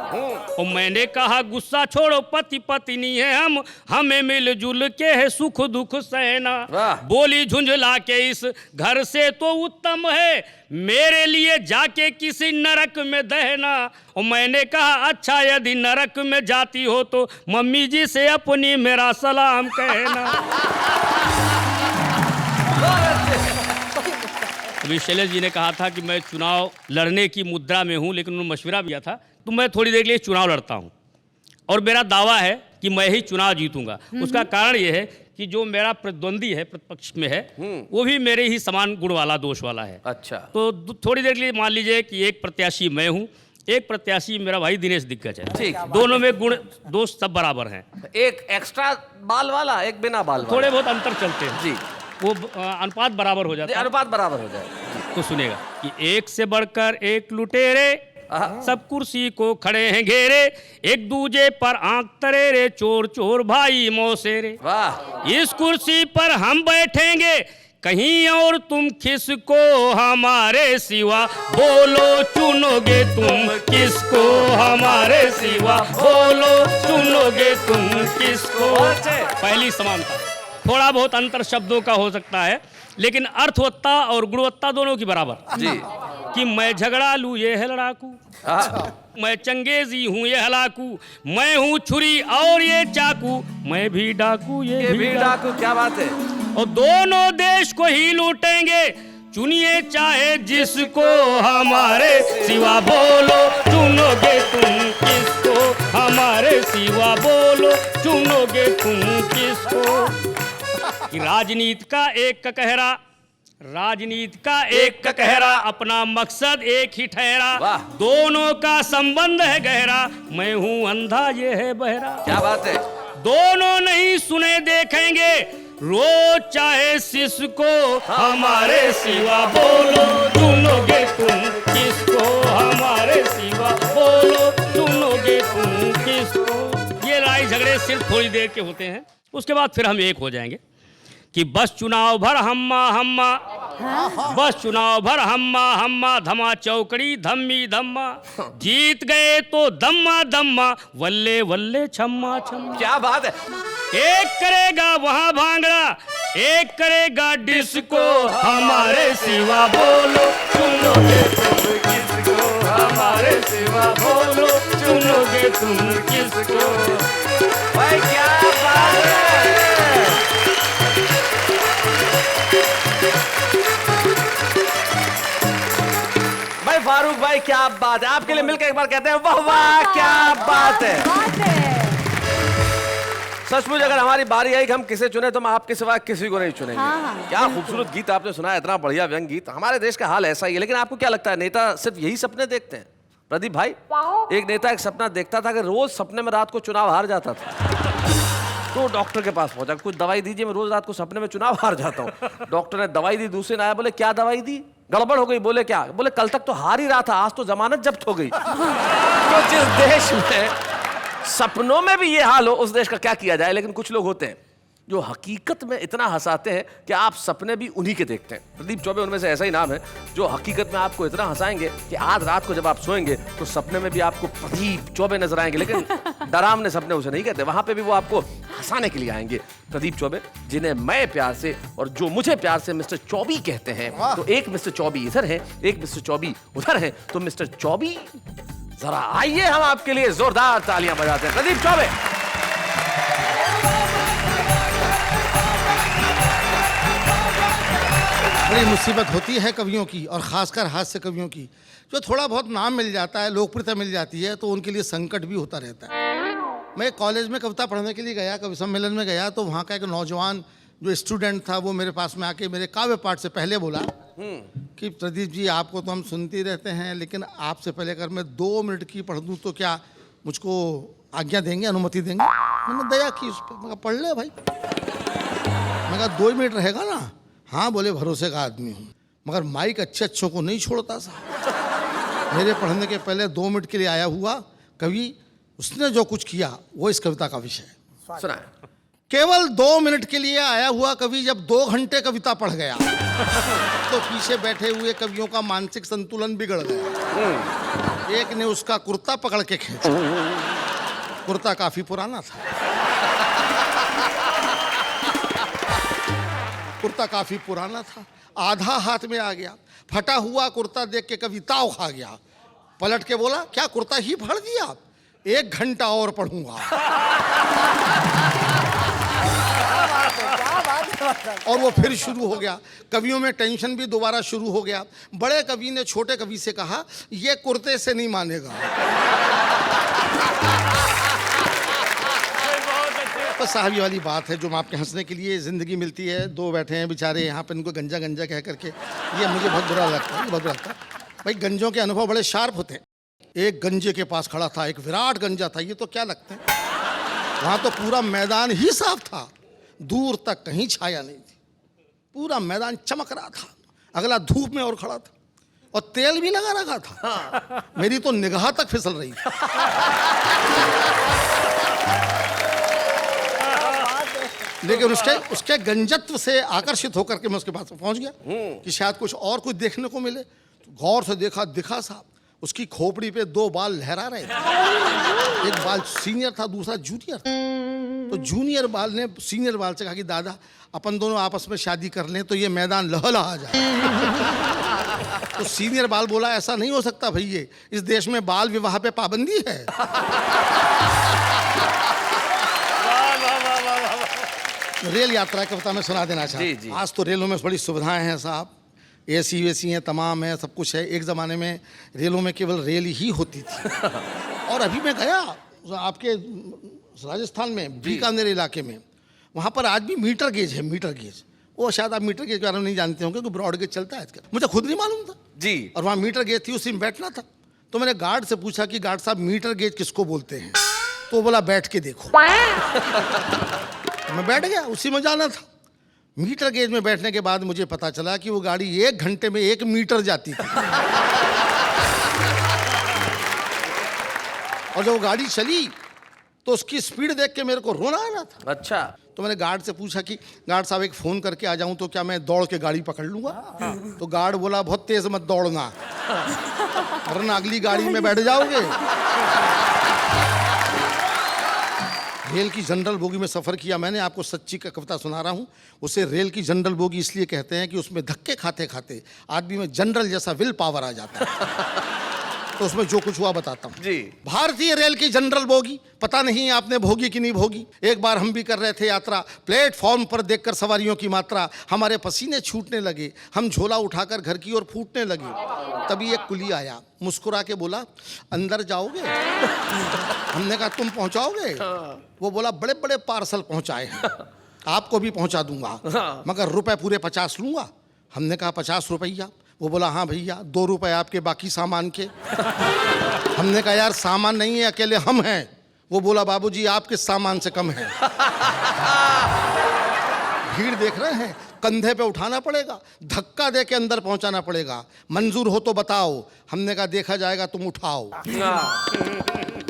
और मैंने कहा गुस्सा छोड़ो, पति पत्नी है हम, हमें मिलजुल के है सुख दुख सहना। वाह। बोली झुंझला के इस घर से तो उत्तम है मेरे लिए जाके किसी नरक में दहना। और मैंने कहा अच्छा यदि नरक में जाती हो तो मम्मी जी से अपनी मेरा सलाम कहना। अभी शैलेश जी ने कहा था कि मैं चुनाव लड़ने की मुद्रा में हूं, लेकिन उन्होंने मशवरा दिया था तो मैं थोड़ी देर के लिए चुनाव लड़ता हूं और मेरा दावा है कि मैं ही चुनाव जीतूंगा। उसका कारण यह है कि जो मेरा प्रतिद्वंदी है, प्रतिपक्ष में है, वो भी मेरे ही समान गुण वाला, दोष वाला है। अच्छा। तो थोड़ी देर के लिए मान लीजिए कि एक प्रत्याशी मैं हूँ, एक प्रत्याशी मेरा भाई दिनेश दिग्गज है। ठीक। दोनों में गुण दोष सब बराबर हैं। एक एक्स्ट्रा बाल वाला, एक बिना बाल वाला। थोड़े बहुत अंतर चलते हैं जी। वो अनुपात बराबर हो जाता है। अनुपात बराबर हो जाए। तो सुनेगा कि एक से बढ़कर एक लुटेरे, सब कुर्सी को खड़े हैं घेरे, एक दूजे पर आंख तरेरे, चोर चोर भाई मौसेरे। वाह। इस कुर्सी पर हम बैठेंगे कहीं और तुम किसको हमारे सिवा, बोलो चुनोगे तुम किसको हमारे सिवा, बोलो चुनोगे तुम किसको। पहली समानता, थोड़ा बहुत अंतर शब्दों का हो सकता है लेकिन अर्थवत्ता और गुणवत्ता दोनों की बराबर। जी। कि मैं झगड़ा लूं ये है लड़ाकू, मैं चंगेजी हूँ ये हलाकू, मैं हूँ छुरी और ये चाकू, मैं भी डाकू ये भी डाकू। क्या बात है। और दोनों देश को ही लूटेंगे, चुनिए चाहे जिसको हमारे सिवा, बोलो चुनोगे तुम किसको हमारे सिवा, बोलो चुनोगे तुम किसको। कि राजनीति का एक ककहरा, राजनीति का एक ककहरा, अपना मकसद एक ही ठहरा, वाह। दोनों का संबंध है गहरा, मैं हूँ अंधा ये है बहरा। क्या बात है। दोनों नहीं सुने देखेंगे, रोज चाहे सिसको हमारे सिवा, बोलो चुनोगे तुम किसको हमारे सिवा, बोलो चुनोगे तुम किसको। ये लड़ाई झगड़े सिर्फ थोड़ी देर के होते हैं, उसके बाद फिर हम एक हो जाएंगे। कि बस चुनाव भर हम्मा हम्मा, बस चुनाव भर हम्मा हम्मा, धमा चौकड़ी धम्मी धम्मा, जीत गए तो दम्मा दम्मा, वल्ले वल्ले छम्मा छम्मा। क्या बात है। एक करेगा वहाँ भांगड़ा, एक करेगा डिस्को, हमारे सिवा बोलो चुनोगे तुम किसको हमारे सिवा, बोलो चुनोगे तुम किसको। भाई क्या बात है। भाई फारूक भाई क्या बात है। आपके लिए मिलकर एक बार कहते हैं वाह वाह क्या बात है। सचमुच अगर हमारी बारी आई कि हम किसे चुने तो हम आपके सिवा किसी को नहीं चुनेंगे। क्या खूबसूरत गीत आपने सुना है, इतना बढ़िया व्यंग गीत। हमारे देश का हाल ऐसा ही है। लेकिन आपको क्या लगता है नेता सिर्फ यही सपने देखते हैं? प्रदीप भाई, एक नेता एक सपना देखता था कि रोज सपने में रात को चुनाव हार जाता था तो डॉक्टर के पास पहुंचा, कुछ दवाई दीजिए, मैं रोज रात को सपने में चुनाव हार जाता हूँ। डॉक्टर ने दवाई दी, दूसरे ने आया, बोले क्या दवाई दी? गड़बड़ हो गई। बोले क्या? बोले कल तक तो हार ही रहा था, आज तो जमानत जब्त हो गई। तो जिस देश में सपनों में भी ये हाल हो उस देश का क्या किया जाए। लेकिन कुछ लोग होते हैं जो हकीकत में इतना हंसाते हैं कि आप सपने भी उन्हीं के देखते हैं। प्रदीप चौबे उनमें से ऐसा ही नाम है जो हकीकत में आपको इतना हंसाएंगे कि आज रात को जब आप सोएंगे तो सपने में भी आपको प्रदीप चौबे नजर आएंगे। लेकिन डरावने सपने उसे नहीं कहते, वहां पे भी वो आपको हंसाने के लिए आएंगे। प्रदीप चौबे, जिन्हें मैं प्यार से और जो मुझे प्यार से मिस्टर चौबी कहते हैं। तो एक मिस्टर चौबी इधर है, एक मिस्टर चौबी उधर है। तो मिस्टर चौबी जरा आइए, हम आपके लिए जोरदार तालियां बजाते हैं। प्रदीप चौबे। बड़ी मुसीबत होती है कवियों की, और ख़ासकर हास्य कवियों की। जो थोड़ा बहुत नाम मिल जाता है, लोकप्रियता मिल जाती है, तो उनके लिए संकट भी होता रहता है। मैं कॉलेज में कविता पढ़ने के लिए गया, कवि सम्मेलन में गया, तो वहाँ का एक नौजवान जो स्टूडेंट था वो मेरे पास में आके मेरे काव्य पाठ से पहले बोला कि प्रदीप जी आपको तो हम सुनते रहते हैं, लेकिन आपसे पहले अगर मैं 2 मिनट की पढ़ दूँ तो क्या मुझको आज्ञा देंगे, अनुमति देंगे। मैंने दया की उस पर, मैं कहा पढ़ ले भाई। मैं कहा 2 मिनट रहेगा ना? हाँ बोले, भरोसे का आदमी हूँ, मगर माइक अच्छों को नहीं छोड़ता सा। मेरे पढ़ने के पहले 2 मिनट के लिए आया हुआ कवि, उसने जो कुछ किया वो इस कविता का विषय है। सुना। केवल 2 मिनट के लिए आया हुआ कवि जब 2 घंटे कविता पढ़ गया तो पीछे बैठे हुए कवियों का मानसिक संतुलन बिगड़ गया। एक ने उसका कुर्ता पकड़ के खींचा। कुर्ता काफी पुराना था, कुर्ता काफी पुराना था, आधा हाथ में आ गया। फटा हुआ कुर्ता देख के कवि ताव खा गया, पलट के बोला, क्या कुर्ता ही फाड़ दिया? 1 घंटा और पढ़ूंगा। और वो फिर शुरू हो गया। कवियों में टेंशन भी दोबारा शुरू हो गया। बड़े कवि ने छोटे कवि से कहा, ये कुर्ते से नहीं मानेगा। तो साहबी वाली बात है, जो आपके हंसने के लिए जिंदगी मिलती है। 2 बैठे हैं बेचारे यहाँ पे, इनको गंजा गंजा कह करके, ये मुझे बहुत बुरा लगता है, बहुत बुरा लगता है। भाई गंजों के अनुभव बड़े शार्प होते हैं। एक गंजे के पास खड़ा था, एक विराट गंजा था। ये तो क्या लगते हैं, वहाँ तो पूरा मैदान ही साफ था, दूर तक कहीं छाया नहीं थी, पूरा मैदान चमक रहा था। अगला धूप में और खड़ा था और तेल भी लगा रखा था। मेरी तो निगाह तक फिसल रही थी। लेकिन उसके गंजत्व से आकर्षित होकर के मैं उसके पास पहुंच गया कि शायद कुछ देखने को मिले। तो गौर से देखा, दिखा साहब, उसकी खोपड़ी पे 2 बाल लहरा रहे थे। एक बाल सीनियर था, दूसरा जूनियर था। तो जूनियर बाल ने सीनियर बाल से कहा कि दादा, अपन दोनों आपस में शादी कर लें तो ये मैदान लहलहा जाए। तो सीनियर बाल बोला, ऐसा नहीं हो सकता भैया, इस देश में बाल विवाह पे पाबंदी है। रेल यात्रा की कविता में सुना देना चाहता हूं। आज तो रेलों में बड़ी सुविधाएं हैं साहब, एसी वेसी हैं, तमाम है, सब कुछ है। एक ज़माने में रेलों में केवल रेल ही होती थी। और अभी मैं गया आपके राजस्थान में, बीकानेर इलाके में, वहाँ पर आज भी मीटर गेज है, मीटर गेज। वो शायद आप मीटर गेज के बारे में नहीं जानते होंगे, क्योंकि ब्रॉड गेज चलता है आजकल, मुझे खुद नहीं मालूम था जी। और वहाँ मीटर गेज थी, उसी में बैठना था। तो मैंने गार्ड से पूछा कि गार्ड साहब, मीटर गेज किसको बोलते हैं? तो बोला, बैठ के देखो। मैं बैठ गया, उसी में जाना था। मीटर गेज में बैठने के बाद मुझे पता चला कि वो गाड़ी 1 घंटे में 1 मीटर जाती थी। और जब वो गाड़ी चली तो उसकी स्पीड देख के मेरे को रोना आ रहा था। अच्छा। तो मैंने गार्ड से पूछा कि गार्ड साहब, एक फ़ोन करके आ जाऊं तो क्या मैं दौड़ के गाड़ी पकड़ लूंगा? तो गार्ड बोला, बहुत तेज मत दौड़ना, वरना अगली गाड़ी में बैठ जाओगे। रेल की जनरल बोगी में सफ़र किया मैंने, आपको सच्ची का कविता सुना रहा हूँ। उसे रेल की जनरल बोगी इसलिए कहते हैं कि उसमें धक्के खाते खाते आदमी में जनरल जैसा विल पावर आ जाता है। तो उसमें जो कुछ हुआ बताता हूँ जी। भारतीय रेल की जनरल बोगी, पता नहीं आपने भोगी कि नहीं भोगी। एक बार हम भी कर रहे थे यात्रा, प्लेटफॉर्म पर देखकर सवारियों की मात्रा, हमारे पसीने छूटने लगे, हम झोला उठाकर घर की ओर फूटने लगे। तभी एक कुली आया, मुस्कुरा के बोला, अंदर जाओगे? हमने कहा, तुम पहुंचाओगे? वो बोला, बड़े बड़े पार्सल पहुंचाए हैं, आपको भी पहुंचा दूंगा, मगर रुपए पूरे 50 लूंगा। हमने कहा, 50 रुपया? वो बोला, हाँ भैया, 2 रुपए आपके बाकी सामान के। हमने कहा, यार सामान नहीं है, अकेले हम हैं। वो बोला, बाबूजी आप किस सामान से कम हैं? भीड़ देख रहे हैं, कंधे पे उठाना पड़ेगा, धक्का दे के अंदर पहुंचाना पड़ेगा, मंजूर हो तो बताओ। हमने कहा, देखा जाएगा, तुम उठाओ।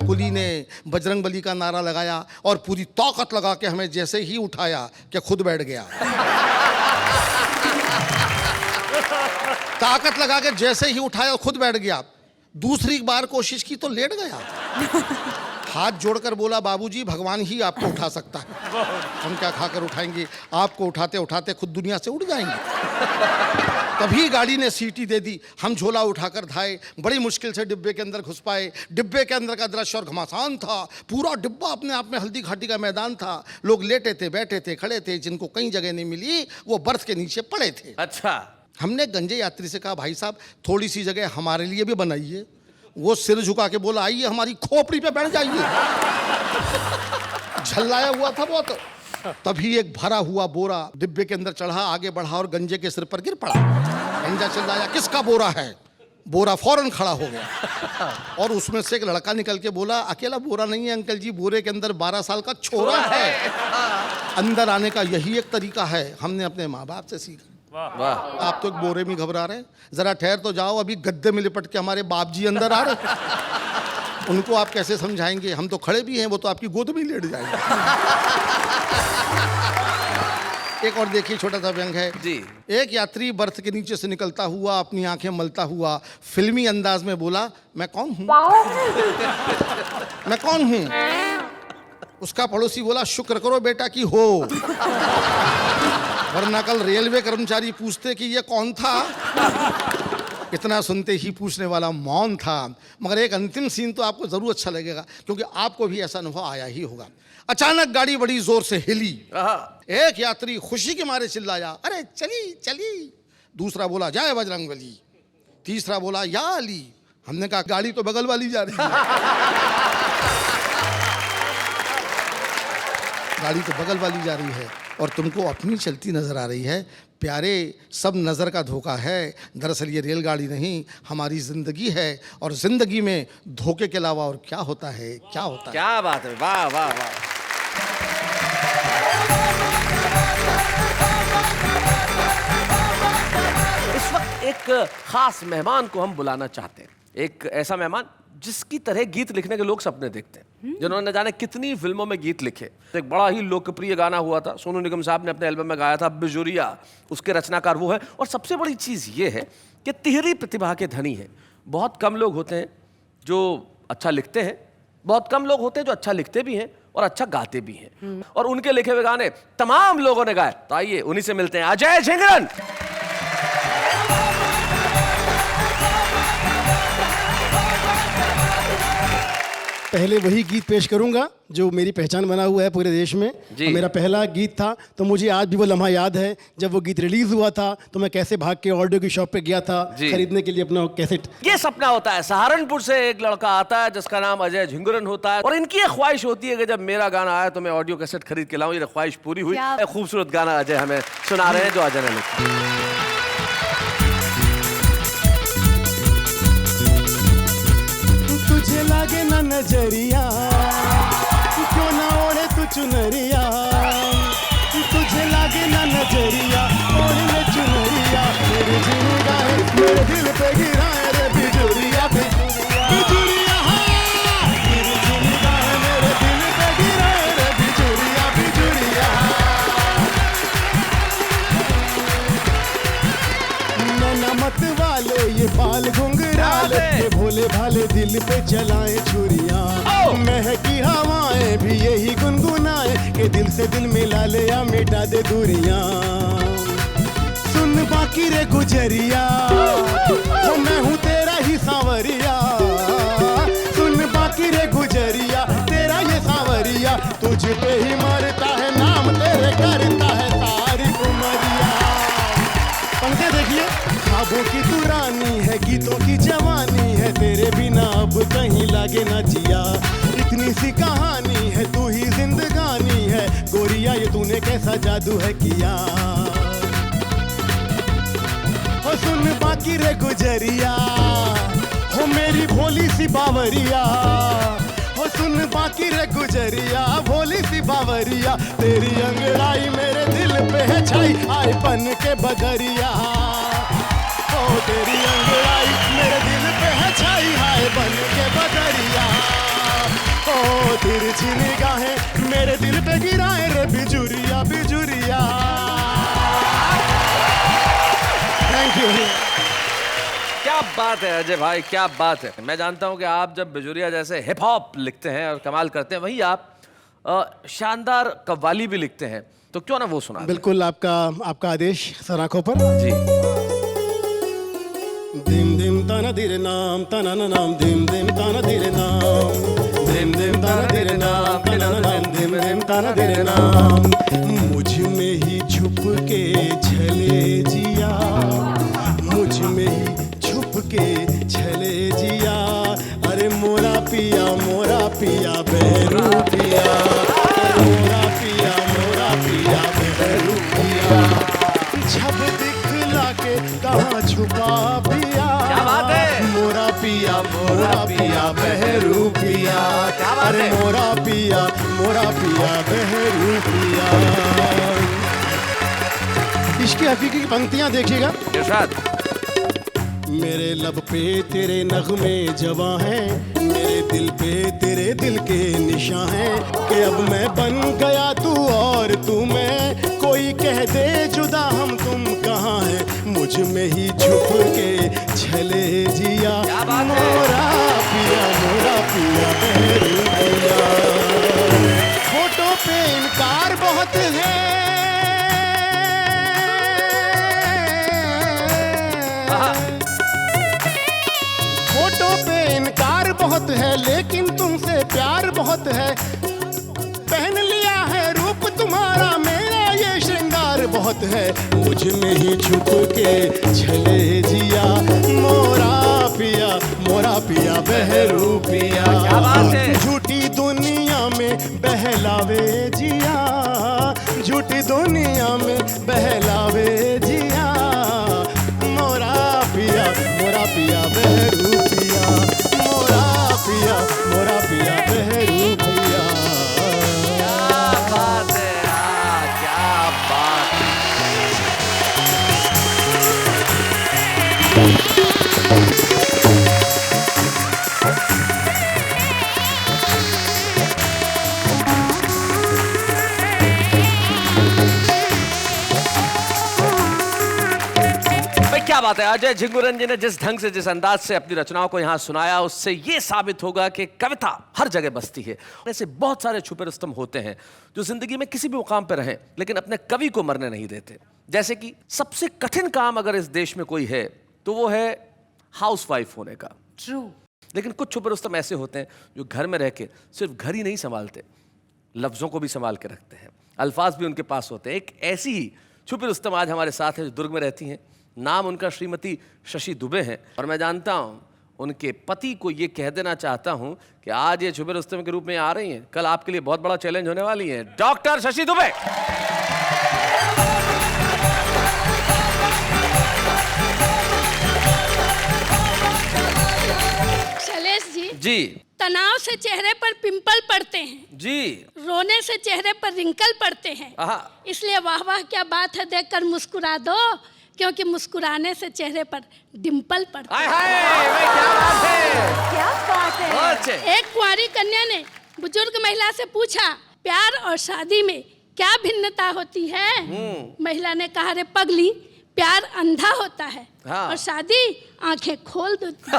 कुली ने बजरंगबली का नारा लगाया और पूरी ताकत लगा के हमें जैसे ही उठाया कि खुद बैठ गया। ताकत लगा के जैसे ही उठाया खुद बैठ गया। दूसरी बार कोशिश की तो लेट गया। हाथ जोड़कर बोला, बाबूजी भगवान ही आपको उठा सकता है, हम क्या खाकर उठाएंगे, आपको उठाते उठाते खुद दुनिया से उड़ जाएंगे। तभी गाड़ी ने सीटी दे दी, हम झोला उठाकर धाए, बड़ी मुश्किल से डिब्बे के अंदर घुस पाए। डिब्बे के अंदर का दृश्य और घमासान था, पूरा डिब्बा अपने आप में हल्दी घाटी का मैदान था। लोग लेटे थे, बैठे थे, खड़े थे, जिनको कहीं जगह नहीं मिली वो बर्थ के नीचे पड़े थे। अच्छा। हमने गंजे यात्री से कहा, भाई साहब थोड़ी सी जगह हमारे लिए भी बनाइए। वो सिर झुका के बोला, आइए हमारी खोपड़ी पे बैठ जाइए। झल्लाया हुआ था बहुत। तभी एक भरा हुआ बोरा डिब्बे के अंदर चढ़ा, आगे बढ़ा और गंजे के सिर पर गिर पड़ा। गंजा चिल्लाया, किसका बोरा है? बोरा फौरन खड़ा हो गया और उसमें से एक लड़का निकल के बोला, अकेला बोरा नहीं है अंकल जी, बोरे के अंदर 12 साल का छोरा है। अंदर आने का यही एक तरीका है, हमने अपने माँ बाप से सीखा। वाह। आप तो एक बोरे में घबरा रहे हैं, जरा ठहर तो जाओ, अभी गद्दे में लिपट के हमारे बाप जी अंदर आ रहे। उनको आप कैसे समझाएंगे? हम तो खड़े भी हैं, वो तो आपकी गोद में लेट जाएंगे। एक और देखिए छोटा सा व्यंग है जी। एक यात्री बर्थ के नीचे से निकलता हुआ अपनी आंखें मलता हुआ फिल्मी अंदाज में बोला, मैं कौन हूं? मैं कौन हूं? उसका पड़ोसी बोला, शुक्र करो बेटा कि हो, वरना कल रेलवे कर्मचारी पूछते कि ये कौन था। इतना सुनते ही पूछने वाला मौन था। मगर एक अंतिम सीन तो आपको जरूर अच्छा लगेगा, क्योंकि आपको भी ऐसा अनुभव आया ही होगा। अचानक गाड़ी बड़ी जोर से हिली। एक यात्री खुशी के मारे चिल्लाया, अरे चली चली। दूसरा बोला, जय बजरंगबली। तीसरा बोला, या अली। हमने कहा, गाड़ी तो बगल वाली जा रही है। गाड़ी तो बगल वाली जा रही है और तुमको अपनी चलती नजर आ रही है। प्यारे, सब नज़र का धोखा है। दरअसल ये रेलगाड़ी नहीं, हमारी ज़िंदगी है, और ज़िंदगी में धोखे के अलावा और क्या होता है? क्या होता है? क्या बात है, वाह वाह वाह। इस वक्त एक खास मेहमान को हम बुलाना चाहते हैं, एक ऐसा मेहमान जिसकी तरह गीत लिखने के लोग सपने देखते हैं, जिन्होंने जाने कितनी फिल्मों में गीत लिखे। एक बड़ा ही लोकप्रिय गाना हुआ था, सोनू निगम साहब ने अपने एल्बम में गाया था, बिजुरिया, उसके रचनाकार वो है। और सबसे बड़ी चीज़ ये है कि तिहरी प्रतिभा के धनी है। बहुत कम लोग होते हैं जो अच्छा लिखते हैं, बहुत कम लोग होते हैं जो अच्छा लिखते भी हैं और अच्छा गाते भी हैं, और उनके लिखे हुए गाने तमाम लोगों ने गाए। तो आइए उन्हीं से मिलते हैं, अजय झिंगरन। पहले वही गीत पेश करूंगा जो मेरी पहचान बना हुआ है पूरे देश में। मेरा पहला गीत था, तो मुझे आज भी वो लम्हा याद है जब वो गीत रिलीज हुआ था, तो मैं कैसे भाग के ऑडियो की शॉप पे गया था खरीदने के लिए अपना कैसेट। ये सपना होता है, सहारनपुर से एक लड़का आता है जिसका नाम अजय झिंगरन होता है, और इनकी एक ख्वाहिश होती है कि जब मेरा गाना आया तो मैं ऑडियो कैसेट खरीद के लाऊं। ये ख्वाहिश पूरी हुई। एक खूबसूरत गाना अजय हमें सुना रहे हैं जो अजय ने लिखा। तुझे लागे ना नजरिया, क्यों ना ओढ़े तू चुनरिया। तुझे लागे ना नजरिया, ओढ़ ले चुनरिया। मेरे जिंदा है, मेरे दिल पे गिरा है रे बिजुरिया, बिजुरिया। मेरे जिंदा है, मेरे दिल पे गिरा है रे बिजुरिया, बिजुरिया। नैना मत वाले ये बाल घुंघराले, ये भोले भाले दिल पे चलाए छुरियां। महकी हवाएं भी यही गुनगुनाए कि दिल से दिल मिला ले या मिटा दे दूरियां। सुन बाकी रे गुजरिया, तो मैं हूँ तेरा ही सांवरिया। सुन बाकी रे गुजरिया, तेरा ये सांवरिया। तुझ पे ही मरता है नाम, तेरे करता है सारी उमरिया। पंक्ति देखिए, ख्वाबों की तू रानी है, गीतों की जवानी है, तेरे बिना अब कहीं लागे ना जिया। इतनी सी कहानी है, तू ही जिंदगानी है, गोरिया ये तूने कैसा जादू है किया। हो सुन बाकी रे गुजरिया, हो मेरी भोली सी बावरिया। हो सुन बाकी रे गुजरिया, भोली सी बावरिया। तेरी अंगड़ाई मेरे दिल पे है छाई, आए पन के बदरिया। ओ तेरी अंगड़ाई मेरे दिल पे है छाई, आए बन के बदरिया। ओ तिरछी निगाहें मेरे दिल पे गिराए रे बिजुरिया, बिजुरिया। Thank you. क्या बात है अजय भाई, क्या बात है। मैं जानता हूं कि आप जब बिजुरिया जैसे हिप हॉप लिखते हैं और कमाल करते हैं, वहीं आप शानदार कव्वाली भी लिखते हैं, तो क्यों ना वो सुना। बिल्कुल, आपका आदेश सर आंखों पर जी। दिम दिम ताना धीरे नाम, ताना ना नाम, दिम दिम ताना धीरे नाम, दिम दिम ताना धीरे नाम, ताना ना नाम, दिम दिम ताना धीरे नाम। मुझ में ही छुप के छले जिया, मुझ में ही छुप के छले जिया। अरे मोरा पिया बेरू पिया, मोरा पिया बेरू पिया। छब दिखला के कहाँ छुपा पिया। क्या बात है। बहरू पिया, क्या बात अरे है? मोरा पिया बहरू पिया। इसकी हकीकी की पंक्तियां देखिएगा। इरशाद। मेरे लब पे तेरे नगमे जवां हैं, मेरे दिल पे तेरे दिल के निशान हैं, कि अब मैं बन गया तू और तू मैं, कोई कह दे जुदा हम तुम कहाँ हैं, मुझ में ही छुप के छले जिया, क्या बात है? मोरा पिया बहरू पिया। फोटो पे इनकार बहुत है, फोटो पे इनकार बहुत है, लेकिन तुमसे प्यार बहुत है, पहन लिया है रूप तुम्हारा मेरा ये श्रृंगार बहुत है, मुझ में ही छुप के छले जिया, मोरा पिया बहरू पिया। क्या बात है? झूठी दुनिया में बहलावे जिया, झूठी दुनिया में बहलावे जिया, मोरा पिया बहरू पिया, मोरा पिया बहरू पिया। क्या बात है यार, क्या बात है। भाई क्या बात है, अजय झिंगुरन जी ने जिस ढंग से, जिस अंदाज से अपनी रचनाओं को यहाँ सुनाया, उससे ये साबित होगा कि कविता हर जगह बसती है। ऐसे बहुत सारे छुपे रुस्तम होते हैं जो जिंदगी में किसी भी मुकाम पर रहें लेकिन अपने कवि को मरने नहीं देते। जैसे कि सबसे कठिन काम अगर इस देश में कोई है तो वो है हाउसवाइफ होने का। ट्रू। लेकिन कुछ छुपे रुस्तम ऐसे होते हैं जो घर में रह के सिर्फ घर ही नहीं संभालते, लफ्ज़ों को भी संभाल के रखते हैं, अल्फाज भी उनके पास होते हैं। एक ऐसी ही छुपे रुस्तम आज हमारे साथ है जो दुर्ग में रहती हैं। नाम उनका श्रीमती शशि दुबे है और मैं जानता हूँ उनके पति को ये कह देना चाहता हूँ कि आज ये छुपे रुस्तम के रूप में आ रही हैं, कल आपके लिए बहुत बड़ा चैलेंज होने वाली है। डॉक्टर शशि दुबे। शैलेश जी, जी तनाव से चेहरे पर पिंपल पड़ते हैं, जी। रोने से चेहरे पर रिंकल पड़ते हैं, आहा। इसलिए वाह वाह क्या बात है देखकर मुस्कुरा दो, क्योंकि मुस्कुराने से चेहरे पर डिंपल पड़ता हाय हाय, भाई क्या बात है, क्या बात है। बहुत अच्छे। है। एक कुंवारी कन्या ने बुजुर्ग महिला से पूछा, प्यार और शादी में क्या भिन्नता होती है? महिला ने कहा, रे पगली, प्यार अंधा होता है हाँ। और शादी आंखें खोल देती है।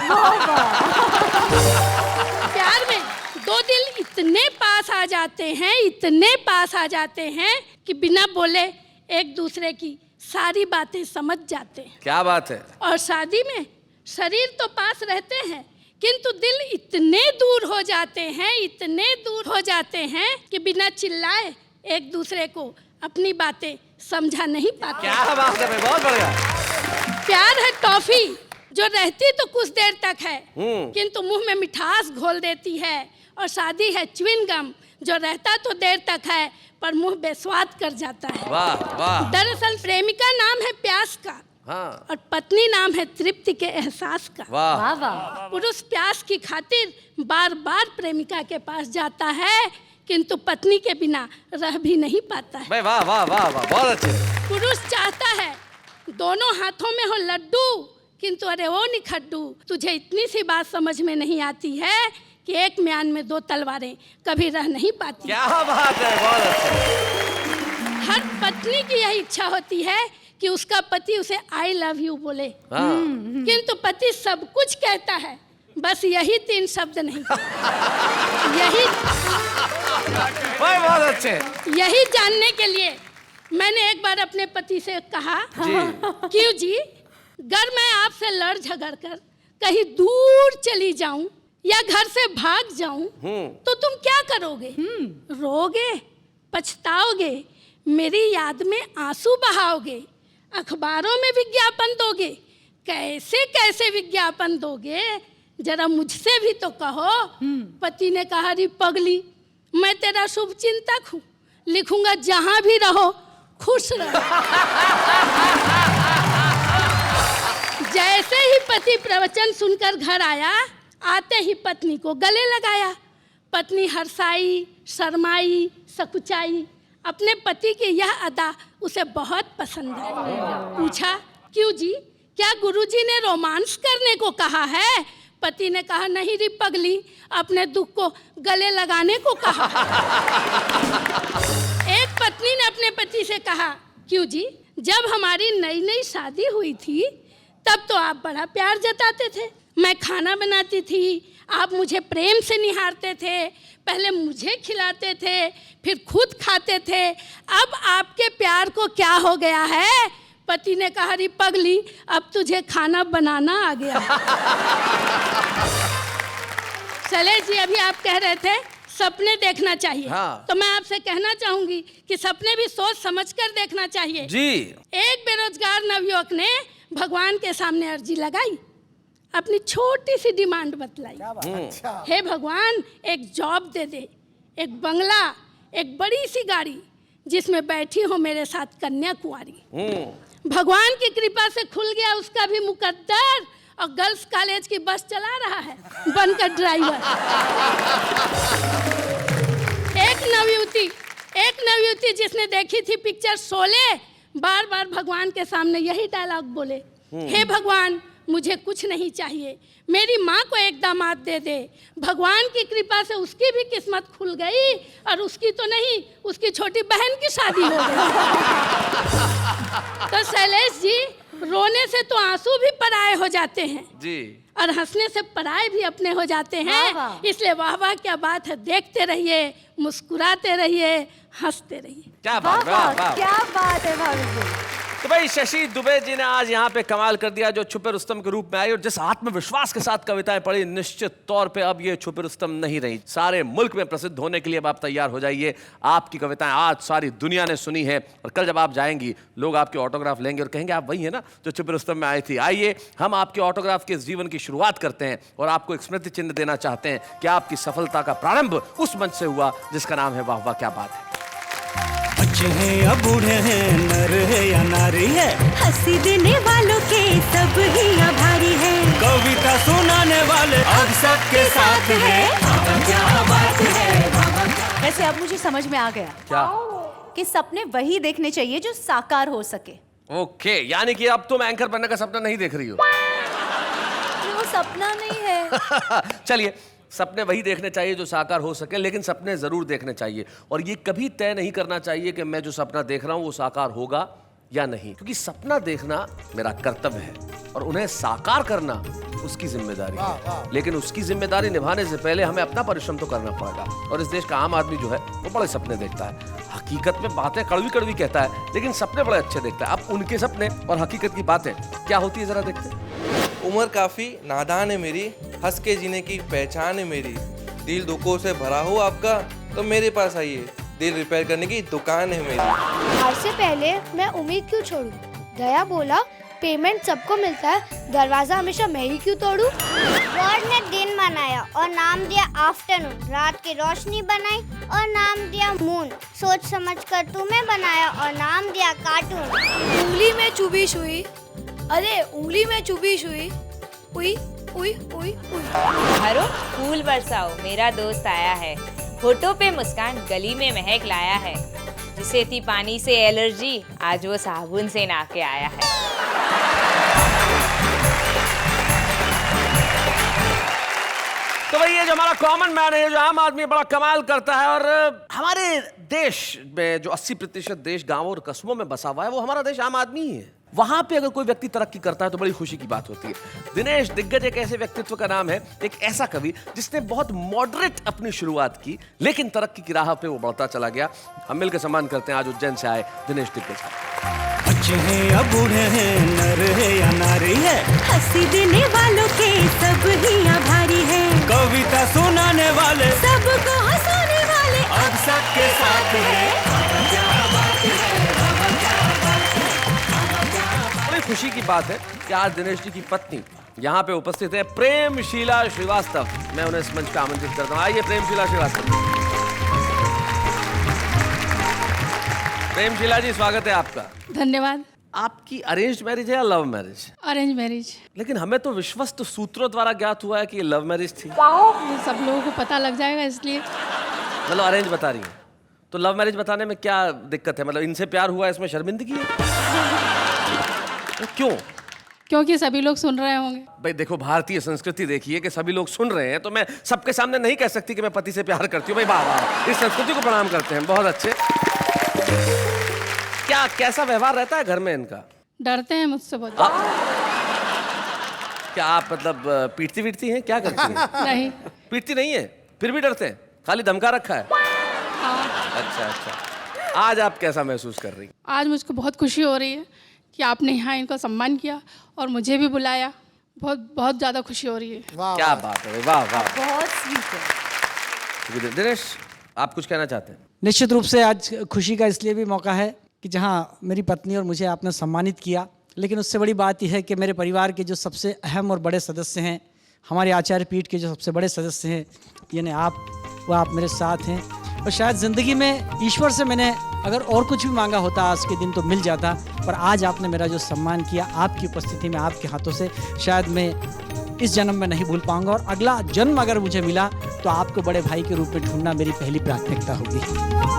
प्यार में दो दिल इतने पास आ जाते हैं, इतने पास आ जाते हैं कि बिना बोले एक दूसरे की सारी बातें समझ जाते हैं। क्या बात है। और शादी में शरीर तो पास रहते हैं किंतु दिल इतने दूर हो जाते हैं, इतने दूर हो जाते हैं कि बिना चिल्लाए एक दूसरे को अपनी बातें समझा नहीं पाते। क्या बात है भाई, बहुत बढ़िया। प्यार है टॉफी जो रहती तो कुछ देर तक है किंतु मुंह में मिठास घोल देती है, और शादी है च्युइंग गम जो रहता तो देर तक है पर मुंह बेस्वाद कर जाता है। वाह वाह। दरअसल प्रेमिका नाम है प्यास का हाँ। और पत्नी नाम है तृप्ति के एहसास का। वाह वाह वाह। पुरुष प्यास की खातिर बार बार प्रेमिका के पास जाता है किंतु पत्नी के बिना रह भी नहीं पाता है। भाई वाह वाह वाह वाह, बहुत अच्छे। पुरुष चाहता है दोनों हाथों में हो लड्डू किंतु अरे ओ निखड्डू, तुझे इतनी सी बात समझ में नहीं आती है कि एक म्यान में दो तलवारें कभी रह नहीं पाती। क्या बात है, बहुत अच्छे। हर पत्नी की यही इच्छा होती है कि उसका पति उसे आई लव यू बोले, हाँ। किंतु पति सब कुछ कहता है, बस यही 3 शब्द नहीं। यही भाई बहुत अच्छे। यही जानने के लिए मैंने एक बार अपने पति से कहा, क्यों जी, अगर मैं आपसे लड़ झगड़ कर कहीं दूर चली जाऊं या घर से भाग जाऊं तो तुम क्या करोगे? रोगे, पछताओगे, मेरी याद में आंसू बहाओगे, अखबारों में विज्ञापन दोगे, कैसे कैसे विज्ञापन दोगे, जरा मुझसे भी तो कहो। पति ने कहा, री पगली, मैं तेरा शुभ चिंतक हूँ, लिखूंगा जहां भी रहो खुश रहो। जैसे ही पति प्रवचन सुनकर घर आया आते ही पत्नी को गले लगाया। पत्नी हर्षाई, शर्माई, सकुचाई। अपने पति की यह अदा उसे बहुत पसंद आई। पूछा, क्यों जी, क्या गुरुजी ने रोमांस करने को कहा है? पति ने कहा, नहीं री पगली, अपने दुख को गले लगाने को कहा। एक पत्नी ने अपने पति से कहा, क्यों जी, जब हमारी नई नई शादी हुई थी तब तो आप बड़ा प्यार जताते थे। मैं खाना बनाती थी, आप मुझे प्रेम से निहारते थे, पहले मुझे खिलाते थे, फिर खुद खाते थे। अब आपके प्यार को क्या हो गया है? पति ने कहा, री पगली, अब तुझे खाना बनाना आ गया। चले जी, अभी आप कह रहे थे सपने देखना चाहिए। हाँ। तो मैं आपसे कहना चाहूंगी कि सपने भी सोच समझकर देखना चाहिए जी। एक बेरोजगार नवयुवक ने भगवान के सामने अर्जी लगाई, अपनी छोटी सी डिमांड बतलाई। हे भगवान, एक जॉब दे दे, एक बंगला, एक बड़ी सी गाड़ी जिसमें बैठी हो मेरे साथ कन्या कुंवारी। भगवान की कृपा से खुल गया उसका भी मुकद्दर और गर्ल्स कॉलेज की बस चला रहा है बनकर ड्राइवर। एक नवयुवती जिसने देखी थी पिक्चर शोले, बार बार भगवान के सामने यही डायलॉग बोले, हे भगवान, मुझे कुछ नहीं चाहिए, मेरी माँ को एक दामाद दे दे। भगवान की कृपा से उसकी भी किस्मत खुल गई और उसकी तो नहीं, उसकी छोटी बहन की शादी हो गई। तो शैलेश जी, रोने से तो आंसू भी पराये हो जाते हैं जी, और हंसने से पराये भी अपने हो जाते हैं। वाह वाह। इसलिए वाह वाह क्या बात है, देखते रहिए, मुस्कुराते रहिए, हंसते रहिए। क्या वाह बात, वाह वाह, वाह। क्या बात है भाभी जी। तो भाई शशि दुबे जी ने आज यहाँ पे कमाल कर दिया, जो छुपे रुस्तम के रूप में आई और जिस आत्मविश्वास के साथ कविताएं पढ़ी, निश्चित तौर पे अब ये छुपे रुस्तम नहीं रही। सारे मुल्क में प्रसिद्ध होने के लिए अब आप तैयार हो जाइए। आपकी कविताएं आज सारी दुनिया ने सुनी है और कल जब आप जाएंगी लोग आपके ऑटोग्राफ लेंगे और कहेंगे आप वही है ना जो छुपे रुस्तम में आई थी। आइए हम आपके ऑटोग्राफ के इस जीवन की शुरुआत करते हैं और आपको एक स्मृति चिन्ह देना चाहते हैं कि आपकी सफलता का प्रारंभ उस मंच से हुआ जिसका नाम है वाह वाह क्या बात है। बच्चे हैं या बूढ़े हैं, नर है या नारी है, हंसी देने वालों के सब ही आभारी है, कविता सुनाने वाले अब सबके साथ है। क्या बात है। वैसे अब मुझे समझ में आ गया क्या? कि सपने वही देखने चाहिए जो साकार हो सके। ओके, यानी कि अब तुम एंकर बनने का सपना नहीं देख रही हो। वो सपना नहीं है। चलिए, सपने वही देखने चाहिए जो साकार हो सके, लेकिन सपने जरूर देखने चाहिए और ये कभी तय नहीं करना चाहिए कि मैं जो सपना देख रहा हूं वो साकार होगा या नहीं, क्योंकि सपना देखना मेरा कर्तव्य है और उन्हें साकार करना उसकी जिम्मेदारी है। लेकिन उसकी जिम्मेदारी निभाने से पहले हमें अपना परिश्रम तो करना पड़ेगा। और इस देश का आम आदमी जो है वो बड़े सपने देखता है, हकीकत में बातें कड़वी कड़वी कहता है, लेकिन सपने बड़े अच्छे देखता है। अब उनके सपने और हकीकत की बातें क्या होती है जरा देखते हैं। उम्र काफ़ी नादान है मेरी, हंस के जीने की पहचान है मेरी, दिल दुखों से भरा हो आपका तो मेरे पास आइए, दिल रिपेयर करने की दुकान है मेरी। हार से पहले मैं उम्मीद क्यों छोड़ूं? दया बोला पेमेंट सबको मिलता है, दरवाजा हमेशा मैं ही क्यों तोड़ूं? गॉड ने दिन बनाया और नाम दिया आफ्टरनून, रात की रोशनी बनाई और नाम दिया मून, सोच समझ कर तुम्हें बनाया और नाम दिया कार्टून। उंगली में चुभी सुई, अरे उंगली में चुभी सुई, उई उई उई उई। हरो फूल बरसाओ, मेरा दोस्त आया है, होठों पे मुस्कान, गली में महक लाया है, जिसे थी पानी से एलर्जी, आज वो साबुन से नहा के आया है। तो भाई ये जो हमारा कॉमन मैन है, जो आम आदमी बड़ा कमाल करता है और हमारे देश में जो 80% देश गांवों और कस्बों में बसा हुआ है वो हमारा देश आम आदमी ही है। वहां पे अगर कोई व्यक्ति तरक्की करता है तो बड़ी खुशी की बात होती है। दिनेश दिग्गज एक ऐसे व्यक्तित्व का नाम है, एक ऐसा कवि जिसने बहुत मॉडरेट अपनी शुरुआत की लेकिन तरक्की की राह पे वो बढ़ता चला गया। हम मिलकर सम्मान करते हैं आज उज्जैन से आए दिनेश दिग्गज का। बच्चे हैं या बूढ़े हैं, नर है या नारी है, हंसी देने वालों के सब ही आभारी है, कविता सुनाने वाले सबको हंसाने वाले अब सबके साथ है। बड़ी खुशी की बात है कि आज दिनेश जी की पत्नी यहाँ पे उपस्थित है, प्रेमशीला श्रीवास्तव। मैं उन्हें इस मंच पे आमंत्रित करता हूँ। आइए प्रेमशीला श्रीवास्तव। प्रेमशीला जी, स्वागत है आपका। धन्यवाद। आपकी अरेंज्ड मैरिज है या लव मैरिज? Arrange marriage. लेकिन हमें तो विश्वस्त सूत्रों द्वारा ज्ञात हुआ है कि ये लव मैरिज थी। ये सब लोगों को पता लग जाएगा इसलिए। मतलब अरेंज बता रही है, तो लव मैरिज बताने में क्या दिक्कत है? मतलब इनसे प्यार हुआ, इसमें शर्मिंदगी है? तो क्यों? क्योंकि सभी लोग सुन रहे होंगे। भाई देखो, भारतीय संस्कृति देखिए कि सभी लोग सुन रहे हैं, तो मैं सबके सामने नहीं कह सकती कि मैं पति से प्यार करती हूँ। भाई वाह वाह, इस संस्कृति को प्रणाम करते हैं, बहुत अच्छे। क्या कैसा व्यवहार रहता है घर में इनका? डरते हैं मुझसे बहुत। क्या आप मतलब पीटती वीटती हैं, क्या करती हैं? नहीं, पीटती नहीं है, फिर भी डरते हैं, खाली धमका रखा है? अच्छा अच्छा। आज आप कैसा महसूस कर रही हैं? आज मुझको बहुत खुशी हो रही है कि आपने यहाँ इनको सम्मान किया और मुझे भी बुलाया। बहुत बहुत ज़्यादा खुशी हो रही है। क्या बात है, वाह वाह, बहुत स्वीट है। दिनेश, आप कुछ कहना चाहते हैं? निश्चित रूप से आज खुशी का इसलिए भी मौका है कि जहाँ मेरी पत्नी और मुझे आपने सम्मानित किया, लेकिन उससे बड़ी बात यह है कि मेरे परिवार के जो सबसे अहम और बड़े सदस्य हैं, हमारे आचार्य पीठ के जो सबसे बड़े सदस्य हैं, यानी आप, वो आप मेरे साथ हैं। और शायद ज़िंदगी में ईश्वर से मैंने अगर और कुछ भी मांगा होता आज के दिन तो मिल जाता, पर आज आपने मेरा जो सम्मान किया आपकी उपस्थिति में, आपके हाथों से, शायद मैं इस जन्म में नहीं भूल पाऊंगा। और अगला जन्म अगर मुझे मिला तो आपको बड़े भाई के रूप में ढूंढना मेरी पहली प्राथमिकता होगी।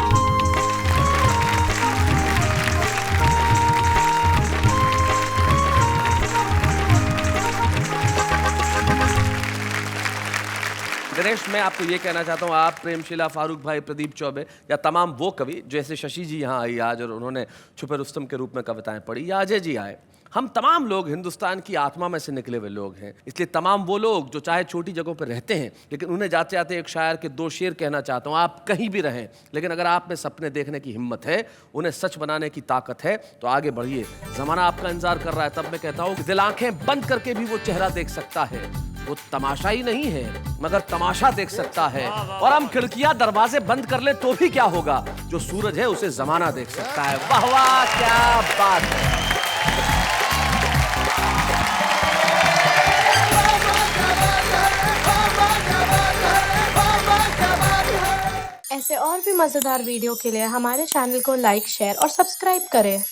गणेश, मैं आपको ये कहना चाहता हूँ, आप, प्रेमशिला, फारूक भाई, प्रदीप चौबे या तमाम वो कवि जैसे शशि जी यहाँ आई आज और उन्होंने छुपे रुस्तम के रूप में कविताएं पढ़ी, या अजय जी आए, हम तमाम लोग हिंदुस्तान की आत्मा में से निकले हुए लोग हैं। इसलिए तमाम वो लोग जो चाहे छोटी जगहों पर रहते हैं, लेकिन उन्हें जाते जाते एक शायर के 2 शेर कहना चाहता हूँ। आप कहीं भी रहें, लेकिन अगर आप में सपने देखने की हिम्मत है, उन्हें सच बनाने की ताकत है, तो आगे बढ़िए। ज़माना आपका इंतजार कर रहा है। तब मैं कहता हूँ कि दिल आंखें बंद करके भी वो चेहरा देख सकता है। वो तमाशा ही नहीं है, मगर तमाशा देख सकता है। और हम खिड़कियां दरवाजे बंद कर ले तो भी क्या होगा, जो सूरज है उसे जमाना देख सकता है। वाह वाह, क्या बात है। ऐसे और भी मजेदार वीडियो के लिए हमारे चैनल को लाइक, शेयर और सब्सक्राइब करें।